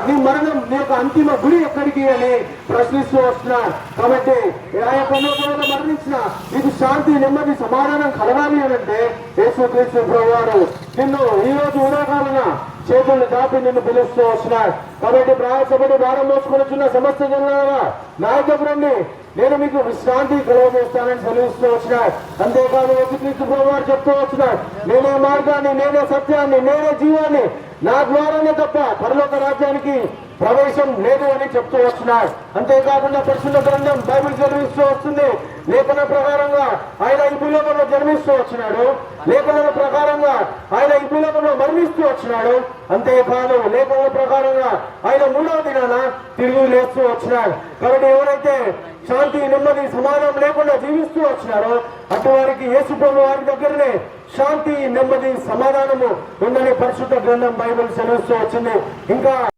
నీ మరణం నీ యొక్క అంతిమ గురి ఎక్కడికి అని ప్రశ్నిస్తూ వస్తున్నాడు. కాబట్టి ఆ యొక్క మరణించిన నీకు శాంతి నెమ్మది సమాధానం కలగాలి అని అంటే యేసుక్రీస్తు ప్రభువారు నిన్ను ఈ రోజు ఉదయకాలన చేతులను దాపి నిన్ను పిలుస్తూ వస్తున్నాడు. కాబట్టి ప్రయాసపడి భారం మోసుకొనిచున్న సమస్త జనాల నా దగ్గర రండి, నేను మీకు విశ్రాంతి కలుగజేస్తానని సెలవిస్తూ వచ్చినాడు. అంతేకాదు యేసుక్రీస్తు ప్రభువారు చెప్తూ వచ్చినాడు, నేనే మార్గాన్ని, నేనే సత్యాన్ని, నేనే జీవాన్ని, నా ద్వారానే తప్ప పరలోక రాజ్యానికి ప్రవేశం లేదు అని చెప్తూ వస్తున్నాడు. అంతేకాకుండా పరిశుద్ధ గ్రంథం బైబిల్ చదివిస్తూ వస్తుంది, లేఖన ప్రకారంగా ఆయన ఈ భూలోకంలో జన్మిస్తూ వచ్చినాడు, లేఖన ప్రకారంగా ఆయన ఈ భూలోకంలో మరణిస్తూ వచ్చినాడు. అంతేకాదు లేఖన ప్రకారంగా ఆయన 3వ దినాన తిరిగి లేస్తూ వచ్చినాడు. కాబట్టి ఎవరైతే శాంతి నెమ్మది సమాధానం లేకుండా జీవిస్తూ వచ్చినారో అటువారికి యేసు ప్రభు వారి దగ్గరనే శాంతి నెమ్మది సమాధానము ఉందని పరిశుద్ధ గ్రంథం బైబిల్ సెలవిస్తూ వచ్చింది. ఇంకా